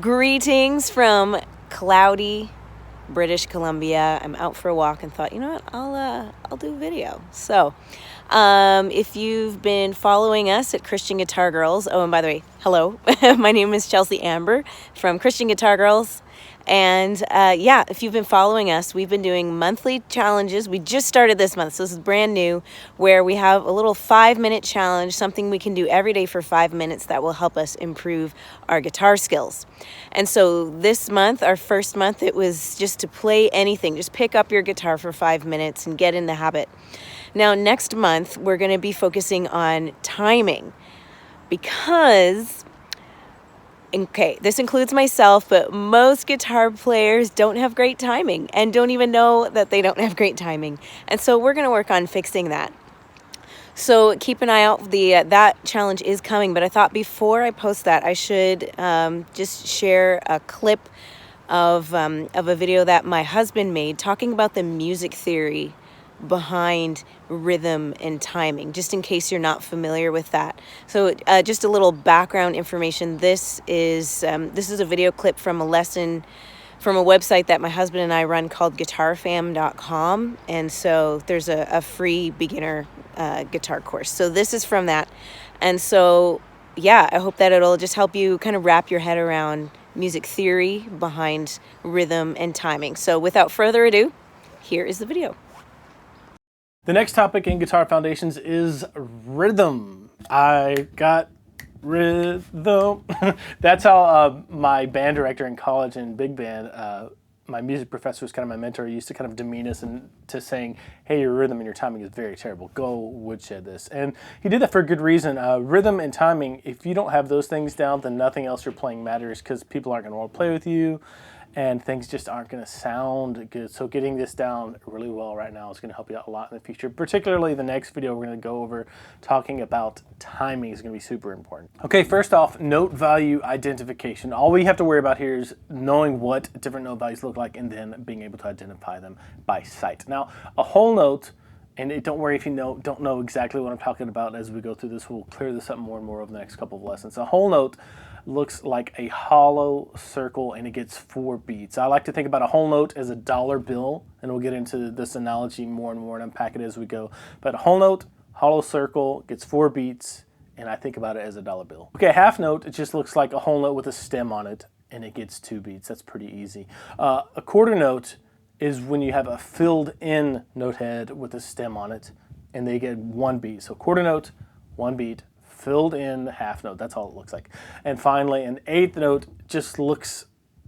Greetings from cloudy British Columbia. I'm out for a walk and thought, you know what, I'll do a video. So, if you've been following us at Christian Guitar Girls, oh, and by the way, hello, my name is Chelsea Amber from Christian Guitar Girls. And yeah, if you've been following us, we've been doing monthly challenges. We just started this month, so this is brand new, where we have a little 5-minute challenge, something we can do every day for 5 minutes that will help us improve our guitar skills. And so this month, our first month, it was just to play anything. Just pick up your guitar for 5 minutes and get in the habit. Now, next month, we're going to be focusing on timing because, okay, this includes myself, but most guitar players don't have great timing and don't even know that they don't have great timing. And so we're going to work on fixing that. So keep an eye out. That challenge is coming, but I thought before I post that, I should just share a clip of a video that my husband made talking about the music theory behind rhythm and timing, just in case you're not familiar with that. So just a little background information. This is a video clip from a lesson from a website that my husband and I run called guitarfam.com. And so there's a free beginner guitar course. So this is from that. And so, yeah, I hope that it'll just help you kind of wrap your head around music theory behind rhythm and timing. So without further ado, here is the video. The next topic in Guitar Foundations is rhythm. I got rhythm. That's how my band director in college in big band, my music professor was kind of my mentor. He used to kind of demean us into saying, hey, your rhythm and your timing is very terrible. Go woodshed this. And he did that for a good reason. Rhythm and timing, if you don't have those things down, then nothing else you're playing matters because people aren't going to want to play with you. And things just aren't going to sound good. So getting this down really well right now is going to help you out a lot in the future. Particularly the next video we're going to go over talking about timing is going to be super important. Okay, first off, note value identification. All we have to worry about here is knowing what different note values look like and then being able to identify them by sight. Now, a whole note, and don't worry if you don't know exactly what I'm talking about as we go through this. We'll clear this up more and more over the next couple of lessons. A whole note looks like a hollow circle and it gets 4 beats. I like to think about a whole note as a dollar bill, and we'll get into this analogy more and more and unpack it as we go. But a whole note, hollow circle, gets 4 beats, and I think about it as a dollar bill. Okay, a half note, it just looks like a whole note with a stem on it, and it gets 2 beats. That's pretty easy. A quarter note is when you have a filled in note head with a stem on it, and they get 1 beat. So quarter note, 1 beat, filled in half note, that's all it looks like. And finally, an eighth note just looks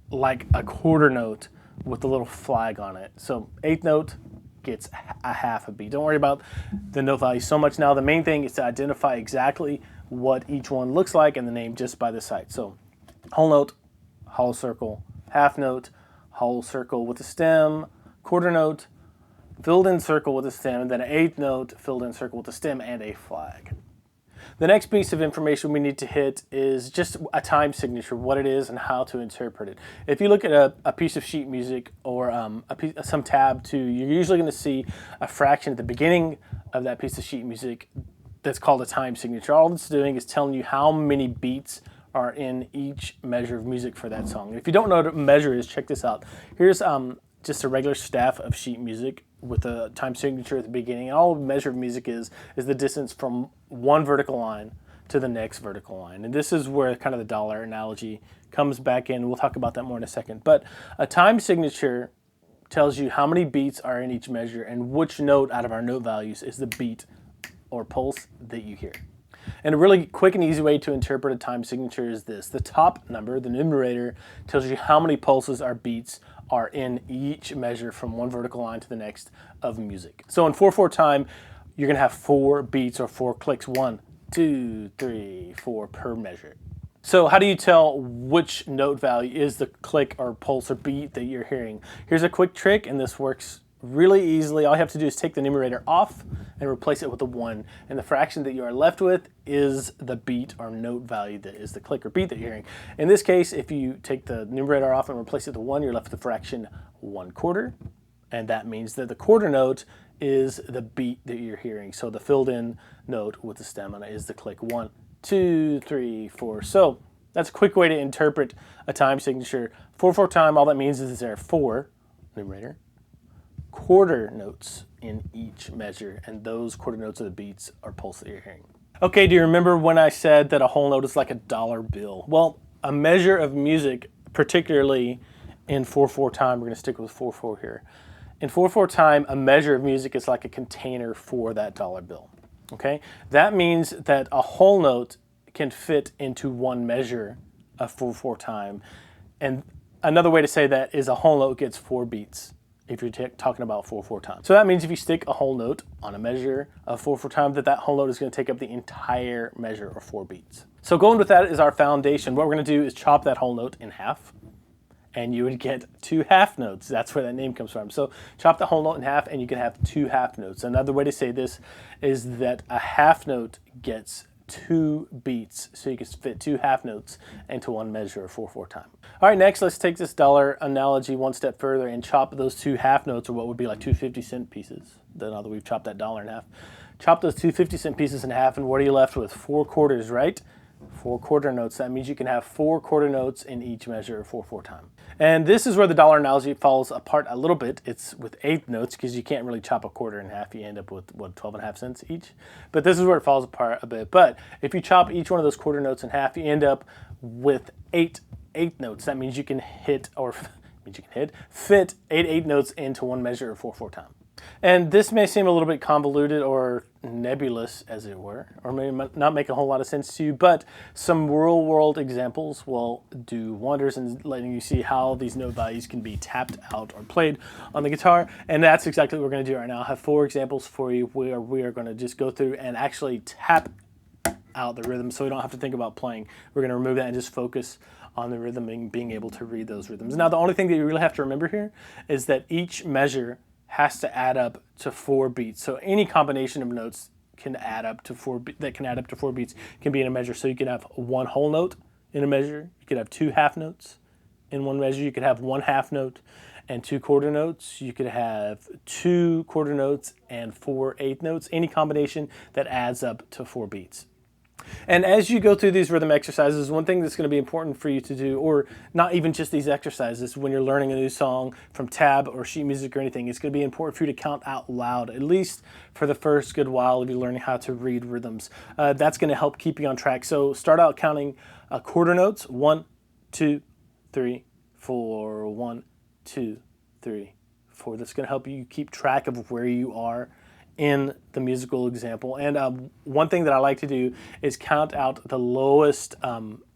like a quarter note with a little flag on it. So eighth note gets a half a beat. Don't worry about the note value so much now. The main thing is to identify exactly what each one looks like and the name just by the sight. So whole note, hollow circle, half note, hollow circle with a stem, quarter note, filled in circle with a stem, and then an eighth note, filled in circle with a stem and a flag. The next piece of information we need to hit is just a time signature, what it is and how to interpret it. If you look at a piece of sheet music or some tab 2, you're usually going to see a fraction at the beginning of that piece of sheet music that's called a time signature. All it's doing is telling you how many beats are in each measure of music for that song. And if you don't know what a measure is, check this out. Here's just a regular staff of sheet music with a time signature at the beginning. And all a measure of music is the distance from one vertical line to the next vertical line. And this is where kind of the dollar analogy comes back in. We'll talk about that more in a second. But a time signature tells you how many beats are in each measure and which note out of our note values is the beat or pulse that you hear. And a really quick and easy way to interpret a time signature is this. The top number, the numerator, tells you how many pulses or beats are in each measure from one vertical line to the next of music. So in 4/4 time, you're gonna have 4 beats or 4 clicks, 1, 2, 3, 4 per measure. So how do you tell which note value is the click or pulse or beat that you're hearing? Here's a quick trick, and this works really easily. All you have to do is take the numerator off and replace it with a 1. And the fraction that you are left with is the beat or note value that is the click or beat that you're hearing. In this case, if you take the numerator off and replace it with 1, you're left with the fraction 1/4. And that means that the quarter note is the beat that you're hearing. So the filled in note with the stem on it is the click 1, 2, 3, 4. So That's a quick way to interpret a time signature. 4/4 time, all that means is there are 4, numerator, quarter notes in each measure, and those quarter notes are the beats or pulse that you're hearing. Okay, do you remember when I said that a whole note is like a dollar bill? Well, a measure of music, particularly in 4/4 time, we're going to stick with 4/4 here. In 4/4 time, a measure of music is like a container for that dollar bill. Okay, that means that a whole note can fit into one measure of 4/4 time, and another way to say that is a whole note gets 4 beats if you're talking about 4/4 time. So that means if you stick a whole note on a measure of 4/4 time, that whole note is going to take up the entire measure or 4 beats. So going with that is our foundation. What we're going to do is chop that whole note in half, and you would get 2 half notes. That's where that name comes from. So chop the whole note in half, and you can have 2 half notes. Another way to say this is that a half note gets 2 beats, so you can fit 2 half notes into one measure of 4/4 time. All right, next let's take this dollar analogy one step further and chop those 2 half notes, or what would be like 2 50-cent pieces. Now that we've chopped that dollar in half, chop those 2 50-cent pieces in half, and what are you left with? 4 quarters, right? 4 quarter notes. That means you can have 4 quarter notes in each measure of 4/4 time. And this is where the dollar analogy falls apart a little bit. It's with eighth notes, because you can't really chop a quarter in half. You end up with, 12.5 cents each. But this is where it falls apart a bit. But if you chop each one of those quarter notes in half, you end up with 8 eighth notes. That means you can fit 8 eighth notes into one measure of 4/4 time. And this may seem a little bit convoluted or nebulous, as it were, or may not make a whole lot of sense to you, but some real-world examples will do wonders in letting you see how these note values can be tapped out or played on the guitar, and that's exactly what we're going to do right now. I have 4 examples for you where we are going to just go through and actually tap out the rhythm, so we don't have to think about playing. We're going to remove that and just focus on the rhythm and being able to read those rhythms. Now, the only thing that you really have to remember here is that each measure has to add up to 4 beats. So any combination of notes can add up to 4 beats can be in a measure. So you can have 1 whole note in a measure. You could have 2 half notes in one measure. You could have 1 half note and 2 quarter notes. You could have 2 quarter notes and 4 eighth notes. Any combination that adds up to 4 beats. And as you go through these rhythm exercises, one thing that's going to be important for you to do, or not even just these exercises, when you're learning a new song from tab or sheet music or anything, it's going to be important for you to count out loud, at least for the first good while of you learning how to read rhythms. That's going to help keep you on track. So start out counting quarter notes, 1, 2, 3, 4, 1, 2, 3, 4. That's going to help you keep track of where you are in the musical example. And one thing that I like to do is count out the lowest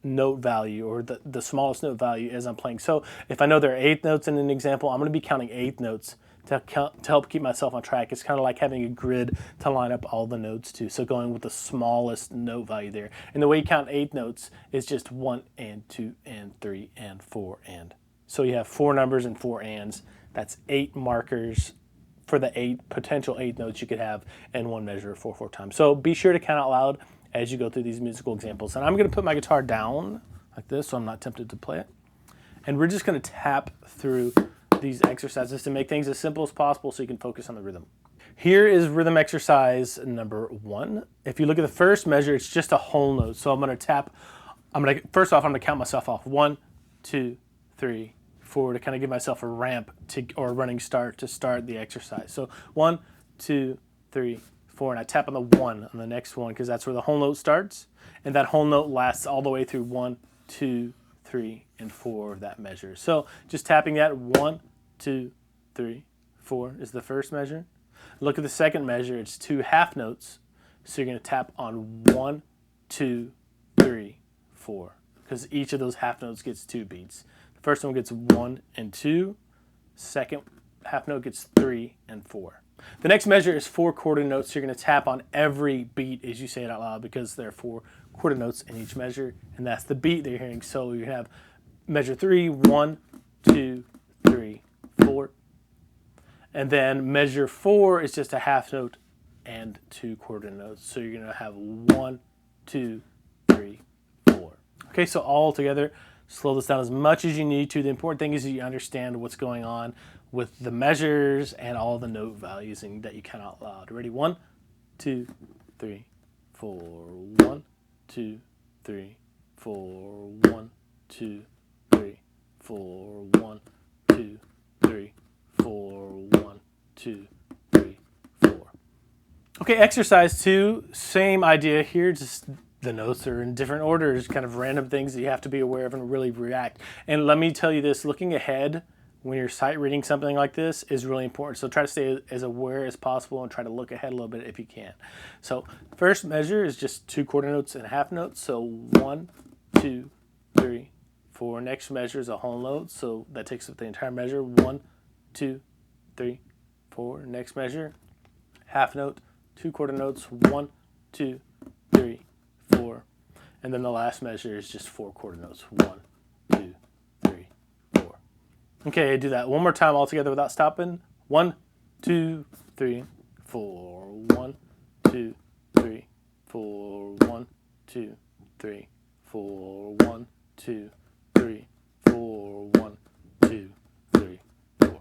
note value, or the smallest note value as I'm playing. So if I know there are 8 notes in an example, I'm going to be counting 8 notes to help keep myself on track. It's kind of like having a grid to line up all the notes to. So going with the smallest note value there. And the way you count 8 notes is just 1 and 2 and 3 and 4 and. So you have 4 numbers and 4 ands. That's 8 markers for the 8 potential 8 notes you could have in one measure of 4/4 time. So be sure to count out loud as you go through these musical examples. And I'm going to put my guitar down like this so I'm not tempted to play it. And we're just going to tap through these exercises to make things as simple as possible so you can focus on the rhythm. Here is rhythm exercise number 1. If you look at the first measure, it's just a whole note. So I'm going to tap. First off, I'm going to count myself off. 1, 2, 3, 4 to kind of give myself a ramp or a running start to start the exercise. So 1, 2, 3, 4, and I tap on the 1 on the next one because that's where the whole note starts, and that whole note lasts all the way through 1, 2, 3, and 4 of that measure. So just tapping that 1, 2, 3, 4 is the first measure. Look at the second measure, it's 2 half notes. So you're going to tap on 1, 2, 3, 4 because each of those half notes gets 2 beats. First one gets 1 and 2. Second half note gets 3 and 4. The next measure is 4 quarter notes. You're going to tap on every beat as you say it out loud because there are 4 quarter notes in each measure, and that's the beat that you're hearing. So you have measure 3, 1, 2, 3, 4. And then measure 4 is just a half note and 2 quarter notes. So you're going to have 1, 2, 3, 4. Okay, so all together. Slow this down as much as you need to. The important thing is that you understand what's going on with the measures and all the note values and that you count out loud. Ready? 1, 2, 3, 4. 1, 2, 3, 4, 1, 2, 3, 4, 1, 2, 3, 4, 1, 2, 3, 4. Okay, exercise 2, same idea here, just the notes are in different orders, kind of random things that you have to be aware of and really react. And let me tell you this, looking ahead when you're sight reading something like this is really important. So try to stay as aware as possible and try to look ahead a little bit if you can. So first measure is just 2 quarter notes and half notes. So 1, 2, 3, 4. Next measure is a whole note. So that takes up the entire measure. 1, 2, 3, 4. Next measure, half note, 2 quarter notes. 1, 2, 3, 4. And then the last measure is just 4 quarter notes. 1, 2, 3, 4. Okay, do that one more time all together without stopping. 1, 2, 3, 4. 1, 2, 3, 4. 1, 2, 3, 4. 1, 2, 3, 4. 1, 2, 3, 4.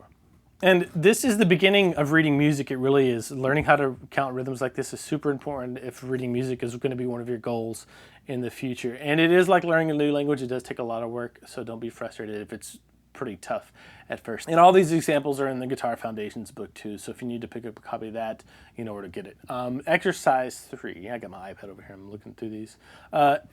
And this is the beginning of reading music. It really is. Learning how to count rhythms like this is super important if reading music is going to be one of your goals in the future. And it is like learning a new language. It does take a lot of work, so don't be frustrated if it's pretty tough at first. And all these examples are in the Guitar Foundations book too, so if you need to pick up a copy of that, you know where to get it. Exercise 3, I got my iPad over here, I'm looking through these.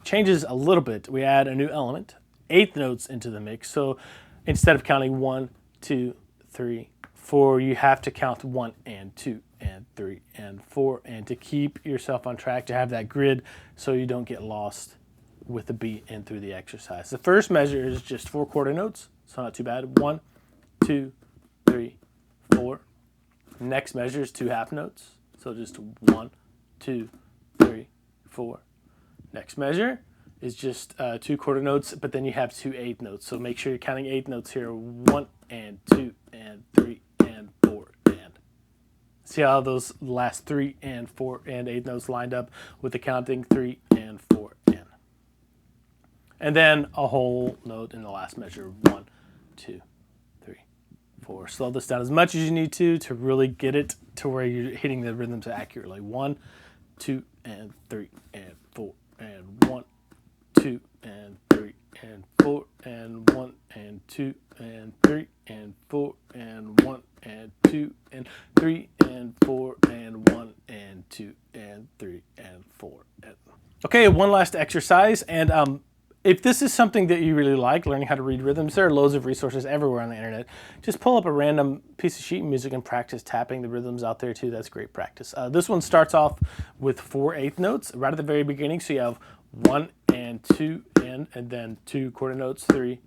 Changes a little bit. We add a new element, 8th notes into the mix. So instead of counting 1, 2, 3, 4, you have to count 1 and 2 and 3 and 4, and to keep yourself on track, to have that grid so you don't get lost with the beat and through the exercise. The first measure is just 4 quarter notes, so not too bad. 1, 2, 3, 4. Next measure is 2 half notes, so just 1, 2, 3, 4. Next measure is just 2 quarter notes, but then you have 2 8th notes, so make sure you're counting 8th notes here. 1 and 2 and 3 and 4 and. See how those last 3 and 4 and 8th notes lined up with the counting 3 and 4 and. And then a whole note in the last measure. 1, 2, 3, 4. Slow this down as much as you need to really get it to where you're hitting the rhythms accurately. 1, 2, and 3, and 4, and 1, 2, and 3, and 4, and 1, and 2, and 3, and 4, and 1, and 2, and 3, and 4, and 1, and 2, and 3, and 4. Okay, one last exercise, and if this is something that you really like, learning how to read rhythms, there are loads of resources everywhere on the internet. Just pull up a random piece of sheet music and practice tapping the rhythms out there too. That's great practice. This one starts off with 4 8th notes right at the very beginning. So you have 1 and 2 and then 2 quarter notes, 3,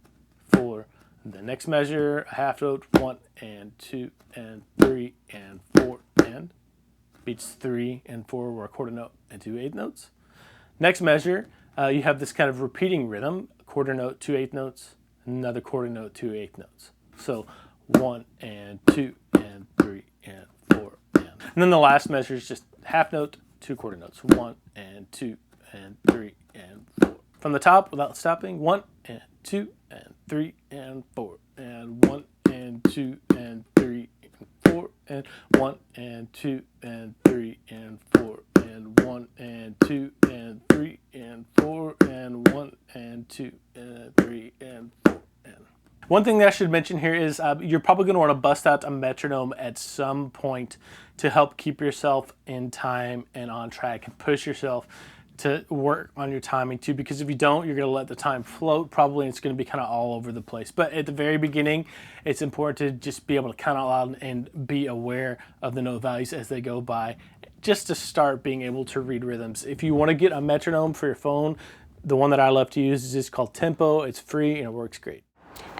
4. The next measure, a half note, 1 and 2 and 3 and 4 and. Beats 3 and 4 were a quarter note and 2 8th notes. Next measure, you have this kind of repeating rhythm, quarter note, 2 8th notes, another quarter note, 2 8th notes. So 1 and 2 and 3 and 4 and. And then the last measure is just half note, 2 quarter notes, 1 and 2 and 3 and 4. From the top without stopping, 1 and 2 and 3 and 4 and 1 and 2 and 3 and 4 and 1 and 2 and 3 and 4 and 1 and 2 and 3 and 4 and 1 and 2 and 3 and 4 and. One thing that I should mention here is you're probably going to want to bust out a metronome at some point to help keep yourself in time and on track and push yourself to work on your timing too, because if you don't, you're going to let the time float probably, and it's going to be kind of all over the place. But at the very beginning, it's important to just be able to count out loud and be aware of the note values as they go by, just to start being able to read rhythms. If you want to get a metronome for your phone, the one that I love to use is just called Tempo. It's free and it works great.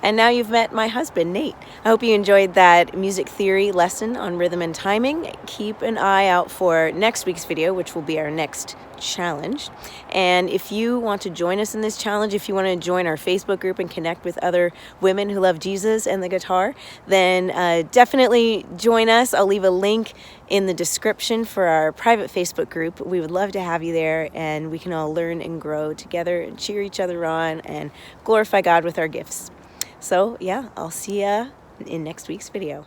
And now you've met my husband, Nate. I hope you enjoyed that music theory lesson on rhythm and timing. Keep an eye out for next week's video, which will be our next challenge. And if you want to join us in this challenge, if you want to join our Facebook group and connect with other women who love Jesus and the guitar, then definitely join us. I'll leave a link in the description for our private Facebook group. We would love to have you there, and we can all learn and grow together and cheer each other on and glorify God with our gifts. So yeah, I'll see ya in next week's video.